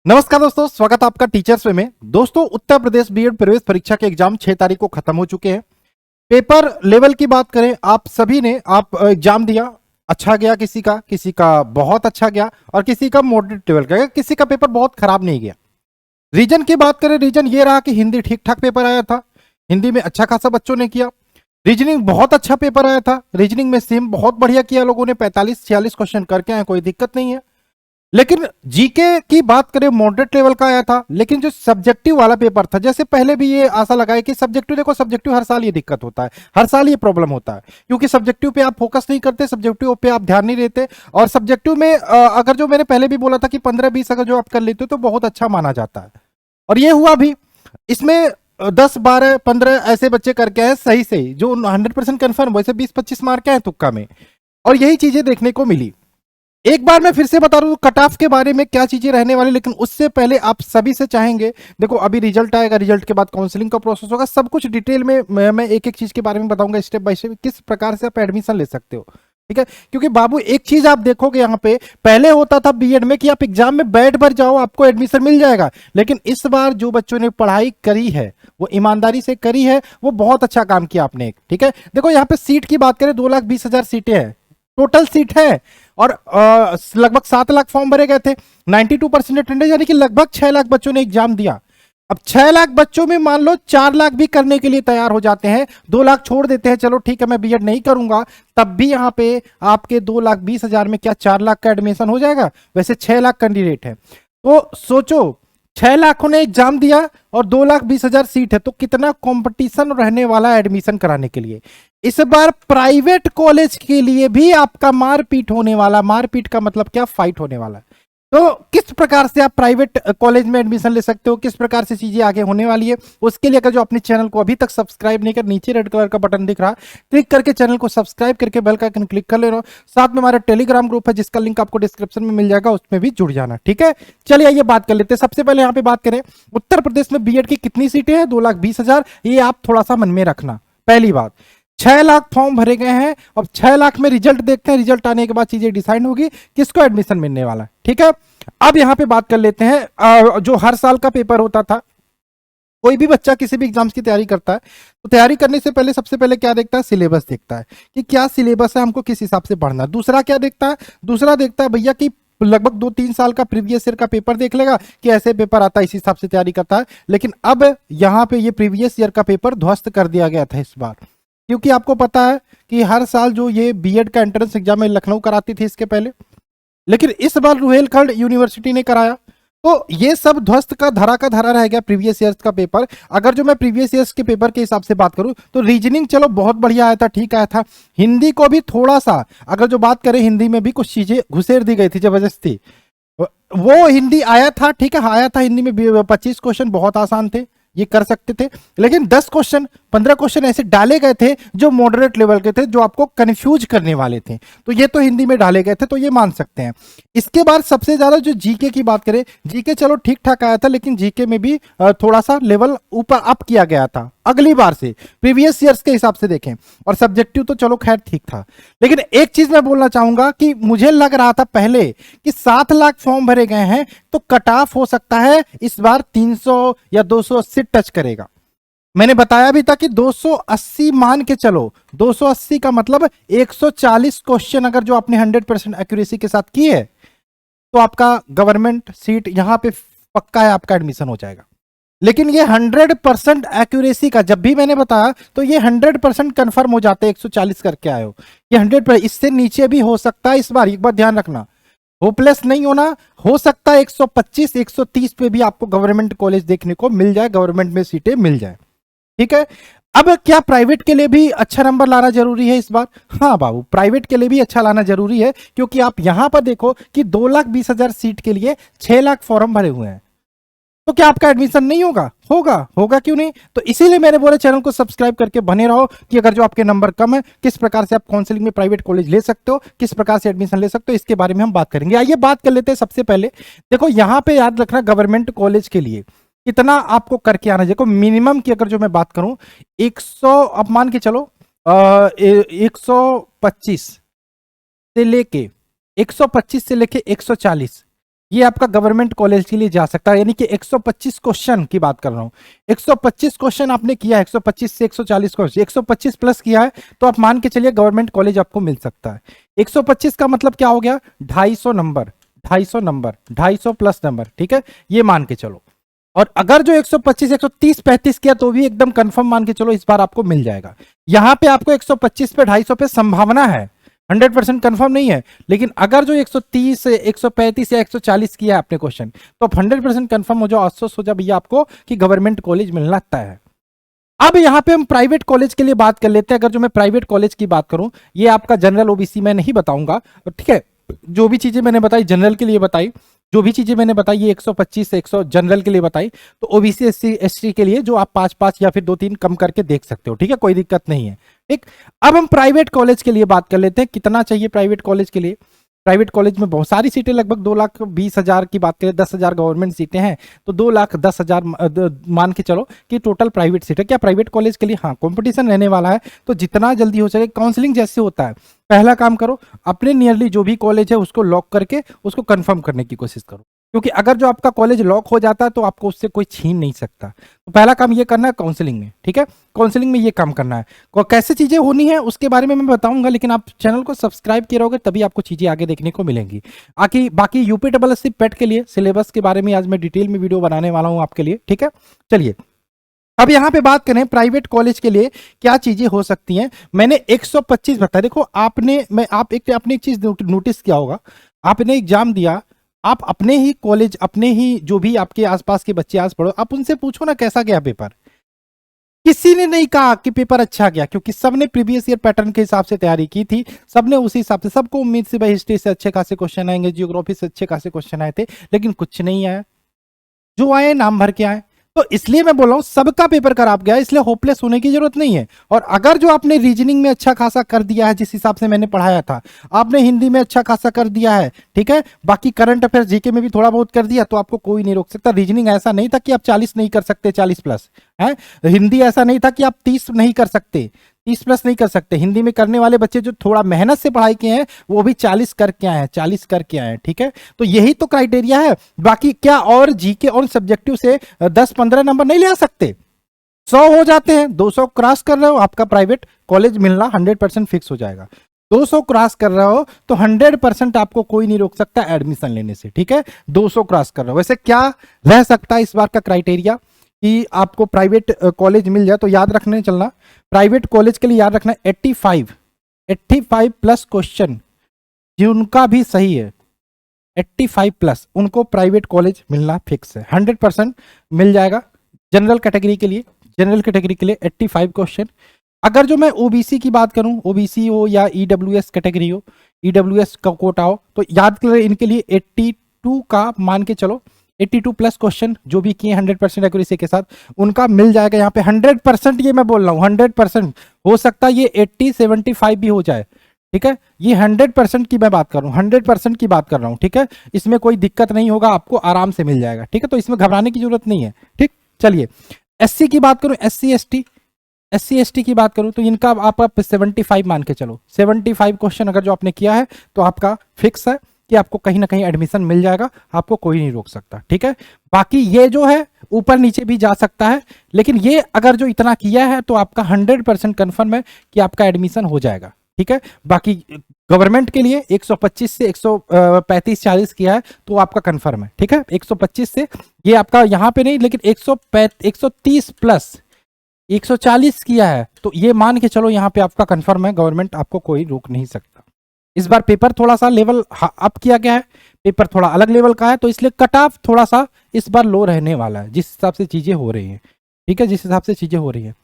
नमस्कार दोस्तों, स्वागत है आपका टीचर्स वे में। दोस्तों, उत्तर प्रदेश बीएड प्रवेश परीक्षा के एग्जाम 6 तारीख को खत्म हो चुके हैं। पेपर लेवल की बात करें, आप सभी ने एग्जाम दिया, अच्छा गया, किसी का बहुत अच्छा गया और किसी का मॉडरेट लेवल का गया, किसी का पेपर बहुत खराब नहीं गया। रीजन की बात करें, रीजन ये रहा कि हिंदी ठीक ठाक पेपर आया था, हिंदी में अच्छा खासा बच्चों ने किया। रीजनिंग बहुत अच्छा पेपर आया था, रीजनिंग में सेम बहुत बढ़िया किया लोगों ने, 45-46 क्वेश्चन करके आए, कोई दिक्कत नहीं है। लेकिन जीके की बात करें, मॉडरेट लेवल का आया था, लेकिन जो सब्जेक्टिव वाला पेपर था, जैसे पहले भी ये आशा लगाए कि सब्जेक्टिव, देखो सब्जेक्टिव हर साल ये दिक्कत होता है, हर साल ये प्रॉब्लम होता है, क्योंकि सब्जेक्टिव पे आप फोकस नहीं करते, सब्जेक्टिव पे आप ध्यान नहीं देते। और सब्जेक्टिव में अगर जो मैंने पहले भी बोला था कि 15-20 अगर जो आप कर लेते हो तो बहुत अच्छा माना जाता है, और ये हुआ भी। इसमें 10-12-15 ऐसे बच्चे करके आए सही से, जो 100% कन्फर्म, वैसे 20-25 मार्क आए तुक्का में, और यही चीजें देखने को मिली। एक बार मैं फिर से बता दूं कट ऑफ के बारे में क्या चीजें रहने वाली, लेकिन उससे पहले आप सभी से चाहेंगे, देखो अभी रिजल्ट आएगा, रिजल्ट के बाद काउंसलिंग का प्रोसेस होगा, सब कुछ डिटेल में मैं एक एक चीज के बारे में बताऊंगा, स्टेप बाय स्टेप किस प्रकार से आप एडमिशन ले सकते हो, ठीक है। क्योंकि बाबू एक चीज आप देखोगे यहाँ पे, पहले होता था बीएड में कि आप एग्जाम में बैठ भर जाओ आपको एडमिशन मिल जाएगा, लेकिन इस बार जो बच्चों ने पढ़ाई करी है, वो ईमानदारी से करी है, वो बहुत अच्छा काम किया आपने, ठीक है। देखो यहाँ पे सीट की बात करें, 2,20,000 सीटें हैं, टोटल सीट है, और लगभग 7 लाख फॉर्म भरे गए थे, 92% अटेंडेंस, यानी कि लगभग 6 लाख बच्चों ने एग्जाम दिया। अब 6 लाख बच्चों में मान लो 4 लाख भी करने के लिए तैयार हो जाते हैं, 2 लाख छोड़ देते हैं, चलो ठीक है मैं बीएड नहीं करूंगा, तब भी यहाँ पे आपके 2,20,000 में क्या 4 लाख का एडमिशन हो जाएगा? वैसे 6 लाख कैंडिडेट है, तो सोचो 6 लाखों ने एग्जाम दिया और 2,20,000 सीट है, तो कितना कंपटीशन रहने वाला है एडमिशन कराने के लिए। इस बार प्राइवेट कॉलेज के लिए भी आपका मारपीट होने वाला, मारपीट का मतलब क्या, फाइट होने वाला है। तो किस प्रकार से आप प्राइवेट कॉलेज में एडमिशन ले सकते हो, किस प्रकार से चीजें आगे होने वाली है, उसके लिए अगर जो अपने चैनल को अभी तक सब्सक्राइब नहीं कर, नीचे रेड कलर का बटन दिख रहा है, क्लिक करके चैनल को सब्सक्राइब करके बेल का आइकन क्लिक कर ले रहा हो। साथ में हमारा टेलीग्राम ग्रुप है जिसका लिंक आपको डिस्क्रिप्शन में मिल जाएगा, उसमें भी जुड़ जाना, ठीक है। चलिए आइए बात कर लेते हैं। सबसे पहले यहाँ पे बात करें, उत्तर प्रदेश में बीएड की कितनी सीटें हैं? 2,20,000, ये आप थोड़ा सा मन में रखना। पहली बात, 6 लाख फॉर्म भरे गए हैं, अब 6 लाख में रिजल्ट देखते हैं, रिजल्ट आने के बाद चीजें डिसाइड होगी किसको एडमिशन मिलने वाला है, ठीक है। अब यहां पे बात कर लेते हैं, जो हर साल का पेपर होता था, कोई भी बच्चा किसी भी एग्जाम्स की तैयारी करता है तो तैयारी करने से पहले सबसे पहले क्या देखता है? सिलेबस देखता है कि क्या सिलेबस है, हमको किस हिसाब से पढ़ना है। दूसरा क्या देखता है? दूसरा देखता है भैया कि लगभग 2-3 साल का प्रीवियस ईयर का पेपर देख लेगा कि ऐसे पेपर आता है, इस हिसाब से तैयारी करता है। लेकिन अब यहाँ पे ये प्रीवियस ईयर का पेपर ध्वस्त कर दिया गया था इस बार, क्योंकि आपको पता है कि हर साल जो ये बीएड का एंट्रेंस एग्जाम है लखनऊ कराती थी इसके पहले, लेकिन इस बार रुहेलखंड यूनिवर्सिटी ने कराया, तो ये सब ध्वस्त का धरा रह गया प्रीवियस ईयर्स का पेपर। अगर जो मैं प्रीवियस ईयर्स के पेपर के हिसाब से बात करूं तो रीजनिंग चलो बहुत बढ़िया आया था, ठीक आया था। हिंदी को भी थोड़ा सा, अगर जो बात करें, हिंदी में भी कुछ चीजें घुसेर दी गई थी जबरदस्ती, वो हिंदी आया था, ठीक है, आया था। हिंदी में 25 क्वेश्चन बहुत आसान थे, ये कर सकते थे, लेकिन 10 क्वेश्चन 15 क्वेश्चन ऐसे डाले गए थे जो मॉडरेट लेवल के थे, जो आपको कंफ्यूज करने वाले थे, तो ये तो हिंदी में डाले गए थे, तो ये मान सकते हैं। इसके बाद सबसे ज्यादा जो जीके की बात करें, जीके चलो ठीक ठाक आया था, लेकिन जीके में भी थोड़ा सा लेवल ऊपर अप किया गया था अगली बार से, प्रीवियस ईयर्स के हिसाब से देखें। और सब्जेक्टिव तो चलो खैर ठीक था, लेकिन एक चीज मैं बोलना चाहूंगा कि मुझे लग रहा था पहले कि 7 लाख फॉर्म भरे गए हैं तो कट ऑफ हो सकता है इस बार 300 या 280 टच करेगा। मैंने बताया भी था कि 280 मान के चलो, 280 का मतलब 140 क्वेश्चन अगर जो आपने 100% एक्यूरेसी के साथ की है तो आपका गवर्नमेंट सीट यहां पे पक्का है, आपका एडमिशन हो जाएगा। लेकिन ये 100% एक्यूरेसी का जब भी मैंने बताया तो ये 100% कंफर्म हो जाते हैं, 140 करके आए हो, ये 100%, इससे नीचे भी हो सकता है इस बार, एक बार ध्यान रखना, होपलेस नहीं होना, हो सकता है 125 130 पे भी आपको गवर्नमेंट कॉलेज देखने को मिल जाए, गवर्नमेंट में सीटें मिल जाए, ठीक है। अब क्या प्राइवेट के लिए भी अच्छा नंबर लाना जरूरी है इस बार? हाँ बाबू, प्राइवेट के लिए भी अच्छा लाना जरूरी है, क्योंकि आप यहां पर देखो कि 2,20,000 सीट के लिए 6 लाख फॉर्म भरे हुए हैं, तो क्या आपका एडमिशन नहीं होगा? होगा, होगा क्यों नहीं। तो इसीलिए मैंने बोला चैनल को सब्सक्राइब करके बने रहो कि अगर जो आपके नंबर कम है, किस प्रकार से आप काउंसलिंग में प्राइवेट कॉलेज ले सकते हो, किस प्रकार से एडमिशन ले सकते हो, इसके बारे में हम बात करेंगे। आइए बात कर लेते हैं। सबसे पहले देखो यहाँ पे याद रखना, गवर्नमेंट कॉलेज के लिए कितना आपको करके आना, देखो मिनिमम की अगर जो मैं बात करूं 100, अब मान के चलो 125 से लेके 140 ये आपका गवर्नमेंट कॉलेज के लिए जा सकता है, यानी कि 125 क्वेश्चन की बात कर रहा हूं। 125 क्वेश्चन आपने किया है, 125 से 140 क्वेश्चन, 125 प्लस किया है तो आप मान के चलिए गवर्नमेंट कॉलेज आपको मिल सकता है। 125 का मतलब क्या हो गया, 250 नंबर, 250 नंबर, 250 प्लस नंबर, ठीक है, ये मान के चलो। और अगर जो 125 130 35 किया तो भी एकदम कंफर्म मान के चलो इस बार आपको मिल जाएगा। यहां पे आपको 125 पे 250 पे संभावना है, 100% कंफर्म नहीं है, लेकिन अगर जो 130 135 या 140 किया है आपने क्वेश्चन तो आप 100% कंफर्म हो जाओ, अफसोस हो जाए भैया आपको कि गवर्नमेंट कॉलेज मिलना तय है। अब यहां पे हम प्राइवेट कॉलेज के लिए बात कर लेते हैं। अगर जो मैं प्राइवेट कॉलेज की बात करूं, ये आपका जनरल ओबीसी मैं नहीं बताऊंगा, ठीक है, जो भी चीजें मैंने बताई जनरल के लिए बताई, जो भी चीजें मैंने बताई ये 125 से 100 जनरल के लिए बताई, तो ओबीसी एससी एसटी के लिए जो आप 5-5 या फिर 2-3 कम करके देख सकते हो, ठीक है, कोई दिक्कत नहीं है। ठीक, अब हम प्राइवेट कॉलेज के लिए बात कर लेते हैं, कितना चाहिए प्राइवेट कॉलेज के लिए। प्राइवेट कॉलेज में बहुत सारी सीटें, लगभग 2,20,000 की बात करें, 10,000 गवर्नमेंट सीटें हैं, तो 2,10,000 मान के चलो कि टोटल प्राइवेट सीट है। क्या प्राइवेट कॉलेज के लिए, हाँ, कंपटीशन रहने वाला है, तो जितना जल्दी हो सके काउंसलिंग जैसे होता है, पहला काम करो अपने नियरली जो भी कॉलेज है उसको लॉक करके उसको कंफर्म करने की कोशिश करो, क्योंकि अगर जो आपका कॉलेज लॉक हो जाता है तो आपको उससे कोई छीन नहीं सकता। तो पहला काम ये करना है काउंसलिंग में, ठीक है, काउंसलिंग में ये काम करना है। कैसे चीजें होनी है उसके बारे में मैं बताऊंगा, लेकिन आप चैनल को सब्सक्राइब किए रहोगे तभी आपको चीजें आगे देखने को मिलेंगी। बाकी यूपीएससी पेट के लिए सिलेबस के बारे में आज मैं डिटेल में वीडियो बनाने वाला हूं आपके लिए, ठीक है। चलिए अब यहां पे बात करें प्राइवेट कॉलेज के लिए क्या चीजें हो सकती हैं। मैंने 125 बताया, देखो आपने एक चीज नोटिस किया होगा, आपने एग्जाम दिया, आप अपने ही कॉलेज, अपने ही जो भी आपके आसपास के बच्चे आस पड़ो, आप उनसे पूछो ना कैसा गया पेपर। किसी ने नहीं कहा कि पेपर अच्छा गया, क्योंकि सबने प्रीवियस ईयर पैटर्न के हिसाब से तैयारी की थी, सबने उसी हिसाब से, सबको उम्मीद से भाई हिस्ट्री से अच्छे खासे क्वेश्चन आएंगे, जियोग्राफी से अच्छे खासे क्वेश्चन आए थे, लेकिन कुछ नहीं आया, जो आए नाम भर के आए। तो इसलिए मैं बोल रहा हूं सबका पेपर खराब गया, इसलिए होपलेस होने की जरूरत नहीं है। और अगर जो आपने रीजनिंग में अच्छा खासा कर दिया है, जिस हिसाब से मैंने पढ़ाया था, आपने हिंदी में अच्छा खासा कर दिया है, ठीक है, बाकी करंट अफेयर्स जीके में भी थोड़ा बहुत कर दिया, तो आपको कोई नहीं रोक सकता। रीजनिंग ऐसा नहीं था कि आप 40 नहीं कर सकते, 40 प्लस है। हिंदी ऐसा नहीं था कि आप 30 नहीं कर सकते, 30 प्लस नहीं कर सकते। हिंदी में करने वाले बच्चे जो थोड़ा मेहनत से पढ़ाई किए हैं वो भी 40 करके आए हैं, 40 करके आए हैं, ठीक है। तो यही तो क्राइटेरिया है। बाकी क्या और जीके और सब्जेक्टिव से 10-15 नंबर नहीं ले आ सकते, 100 हो जाते हैं, 200 क्रॉस कर रहे हो आपका प्राइवेट कॉलेज मिलना 100% फिक्स हो जाएगा। 200 क्रॉस कर रहे हो तो 100% आपको कोई नहीं रोक सकता एडमिशन लेने से, ठीक है। 200 क्रॉस कर रहे हो, वैसे क्या रह सकता है इस बार का क्राइटेरिया कि आपको प्राइवेट कॉलेज मिल जाए, तो याद रखने चलना प्राइवेट कॉलेज के लिए याद रखना 85 प्लस क्वेश्चन जिनका भी सही है, 85 प्लस उनको प्राइवेट कॉलेज मिलना फिक्स है, 100% मिल जाएगा। जनरल कैटेगरी के लिए 85 क्वेश्चन। अगर जो मैं ओबीसी की बात करूं, ओबीसी हो या ईडब्ल्यूएस कैटेगरी हो, ईडब्ल्यूएस का कोटा हो, तो याद करें इनके लिए 82 का मान के चलो, 82 प्लस क्वेश्चन जो भी किए 100% एक्यूरेसी के साथ उनका मिल जाएगा यहाँ पे 100%। ये मैं बोल रहा हूँ 100%, हो सकता है ये 80-75 भी हो जाए, ठीक है। ये 100% की मैं बात कर रहा हूँ, 100% की बात कर रहा हूँ, ठीक है। इसमें कोई दिक्कत नहीं होगा, आपको आराम से मिल जाएगा, ठीक है। तो इसमें घबराने की जरूरत नहीं है, ठीक। चलिए एससी की बात करूं, एससी एसटी की बात करूं तो इनका आप 75 मान के चलो, 75 क्वेश्चन अगर जो आपने किया है तो आपका फिक्स है कि आपको कहीं ना कहीं एडमिशन मिल जाएगा, आपको कोई नहीं रोक सकता, ठीक है। बाकी ये जो है ऊपर नीचे भी जा सकता है, लेकिन ये अगर जो इतना किया है तो आपका 100% कंफर्म है कि आपका एडमिशन हो जाएगा, ठीक है। बाकी गवर्नमेंट के लिए 125 से 135-40 किया है तो आपका कंफर्म है, ठीक है। 125 से ये आपका यहां पे नहीं, लेकिन 130 प्लस 140 किया है तो ये मान के चलो यहाँ पे आपका कंफर्म है, गवर्नमेंट आपको कोई रोक नहीं सकता। इस बार पेपर थोड़ा सा लेवल अप किया गया है, पेपर थोड़ा अलग लेवल का है, तो इसलिए कट ऑफ थोड़ा सा इस बार लो रहने वाला है, जिस हिसाब से चीजें हो रही हैं, ठीक है, जिस हिसाब से चीजें हो रही है।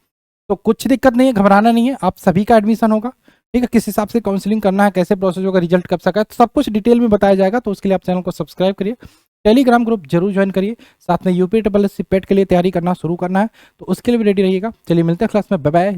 तो कुछ दिक्कत नहीं है, घबराना नहीं है, आप सभी का एडमिशन होगा, ठीक है। किस हिसाब से काउंसलिंग करना है, कैसे प्रोसेस होगा, रिजल्ट कब तक है, तो सब कुछ डिटेल में बताया जाएगा। तो उसके लिए आप चैनल को सब्सक्राइब करिए, टेलीग्राम ग्रुप जरूर ज्वाइन करिए, साथ में यूपीएससी पेट के लिए तैयारी करना शुरू करना है, तो उसके लिए भी रेडी रहिएगा। चलिए मिलते हैं क्लास में, बाय बाय।